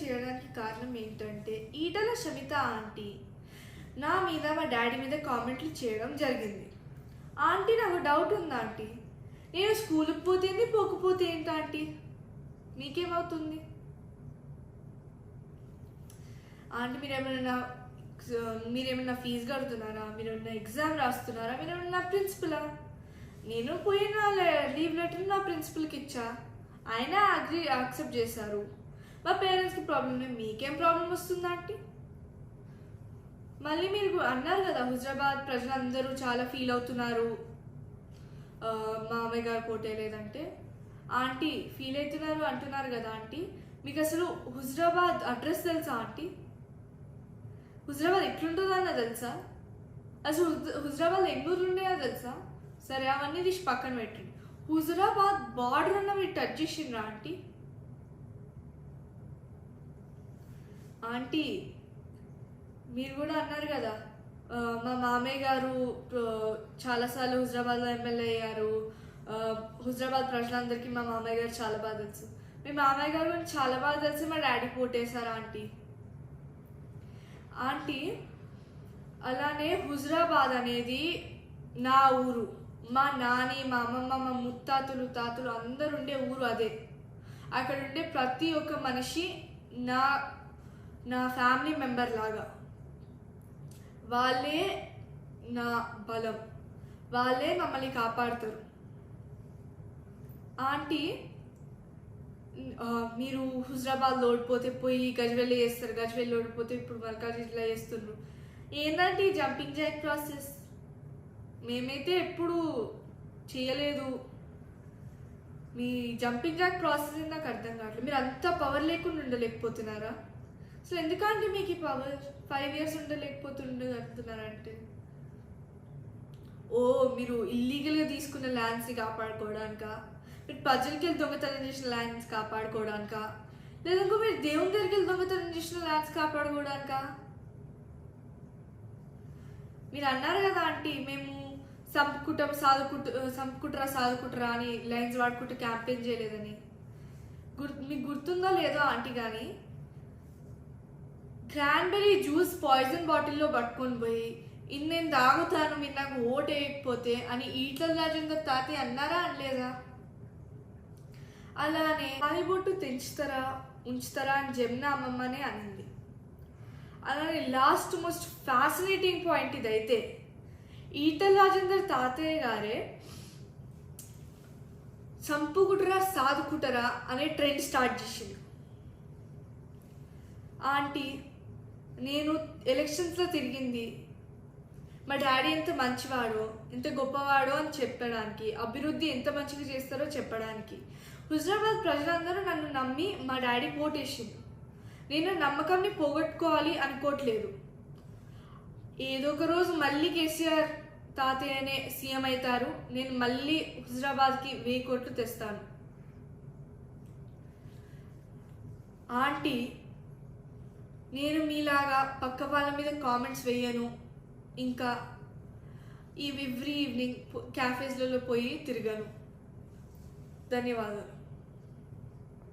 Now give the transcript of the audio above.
చేయడానికి కారణం ఏంటంటే ఈటల శమిత ఆంటీ నా మీద మా డాడీ మీద కామెంట్లు చేయడం జరిగింది. ఆంటీ నాకు డౌట్ ఉంది ఆంటీ, నేను స్కూల్కి పోతేంది పోకపోతే ఏంటి ఆంటీ, మీకేమవుతుంది ఆంటీ? మీరేమైనా ఫీజు కడుతున్నారా? మీరేమైనా ఎగ్జామ్ రాస్తున్నారా? మీరేమైనా ప్రిన్సిపలా? నేను పోయిన లీవ్ లెటర్ నా ప్రిన్సిపల్కి ఇచ్చా, ఆయన యాక్సెప్ట్ చేశారు. మా పేరెంట్స్కి ప్రాబ్లం లేదు, మీకేం ప్రాబ్లం వస్తుందా ఆంటీ? మళ్ళీ మీరు అన్నారు కదా హుజరాబాద్ ప్రజలందరూ చాలా ఫీల్ అవుతున్నారు మామయ్య గారు పోటే లేదంటే. ఆంటీ ఫీల్ అవుతున్నారు అంటున్నారు కదా ఆంటీ, మీకు అసలు హుజరాబాద్ అడ్రస్ తెలుసా ఆంటీ? హుజరాబాద్ ఎట్లుంటుందన్న తెలుసా? అసలు హుజరాబాద్ ఎన్ని ఊర్లు ఉన్నాయో తెలుసా? సరే అవన్నీ తీసి పక్కన పెట్టండి. హుజరాబాద్ బార్డర్ అన్న మీరు టచ్ చేసిండ్రా ఆంటీ? ఆంటీ మీరు కూడా అన్నారు కదా మా మామయ్య గారు చాలాసార్లు హుజరాబాద్లో ఎమ్మెల్యే అయ్యారు, హుజరాబాద్ ప్రజలందరికీ మా మామయ్య గారు చాలా బాగా తెలుసు. మీ మామయ్య గారు చాలా బాగా తెలిసి మా డాడీ పోటేశారా ఆంటీ? ఆంటీ అలానే హుజరాబాద్ అనేది నా ఊరు, మా నాని మా అమ్మమ్మ మా ముత్తాతలు తాతలు అందరు ఉండే ఊరు అదే. అక్కడ ఉండే ప్రతి ఒక్క మనిషి నా ఫ్యామిలీ మెంబర్ లాగా, వాళ్ళే నా బలం, వాళ్ళే మమ్మల్ని కాపాడుతారు. ఆంటీ మీరు హుజరాబాద్లో ఓడిపోతే పోయి గజ్వేల్ చేస్తారు, గజ్వేల్ ఓడిపోతే ఇప్పుడు మల్కాజ్గిరిలో చేస్తున్నారు. ఏంటంటే జంపింగ్ జాక్ ప్రాసెస్ మేమైతే ఎప్పుడు చేయలేదు. మీ జంపింగ్ జాక్ ప్రాసెస్ నాకు అర్థం కావట్లేదు. మీరు అంత పవర్ లేకుండా ఉండలేకపోతున్నారా? సో ఎందుకంటే మీకు ఈ పవర్ 5 years ఉండలేకపోతుండగలుగుతున్నారంటే, ఓ మీరు ఇల్లీగల్గా తీసుకున్న ల్యాండ్స్ని కాపాడుకోవడానికా? మీరు ప్రజలకి వెళ్ళి దొంగతనం చేసిన ల్యాండ్స్ కాపాడుకోవడానికా? లేదంటే మీరు దేవుని దగ్గరికి వెళ్ళి దొంగతనం చేసిన ల్యాండ్స్ కాపాడుకోవడానికా? మీరు అన్నారు కదా ఆంటీ మేము సంపుకుంటారా సాదుకుంటారా అని లైన్స్ వాడుకుంటూ క్యాంపెయిన్ చేయలేదని. మీకు గుర్తుందో లేదో ఆంటీ, కానీ క్రాన్బెర్రీ జ్యూస్ పాయిజన్ బాటిల్లో పట్టుకొని పోయి నేను తాగుతాను మీరు నాకు ఓటు వేయకపోతే అని ఈటల రాజేందర్ తాతయ్య అన్నారా అనలేదా? అలానే తాయిబొట్టు ఉంచుతారా అని జమున అమ్మమ్మనే అనింది. అలానే లాస్ట్ మోస్ట్ ఫ్యాసినేటింగ్ పాయింట్ ఇదైతే, ఈటల రాజేందర్ తాతయ్య గారే సంపుకుటరా సాదుకుటరా అనే ట్రెండ్ స్టార్ట్ చేసిండు. ఆంటీ నేను ఎలక్షన్స్లో తిరిగింది మా డాడీ ఎంత మంచివాడో ఎంత గొప్పవాడో అని చెప్పడానికి, అభివృద్ధి ఎంత మంచిగా చేస్తారో చెప్పడానికి. హుజరాబాద్ ప్రజలందరూ నన్ను నమ్మి మా డాడీ ఓటేసిండు. నేను నమ్మకంని పోగొట్టుకోవాలి అనుకోవట్లేదు. ఏదో ఒక రోజు మళ్ళీ కేసీఆర్ తాతయ్యనే సీఎం అవుతారు, నేను మళ్ళీ హుజరాబాద్కి 1000 కోట్లు తెస్తాను. ఆంటీ నేను మీలాగా పక్క వాళ్ళ మీద కామెంట్స్ వేయను, ఇంకా ఎవ్రీ ఈవినింగ్ క్యాఫేస్లలో పోయి తిరగను. ధన్యవాదాలు.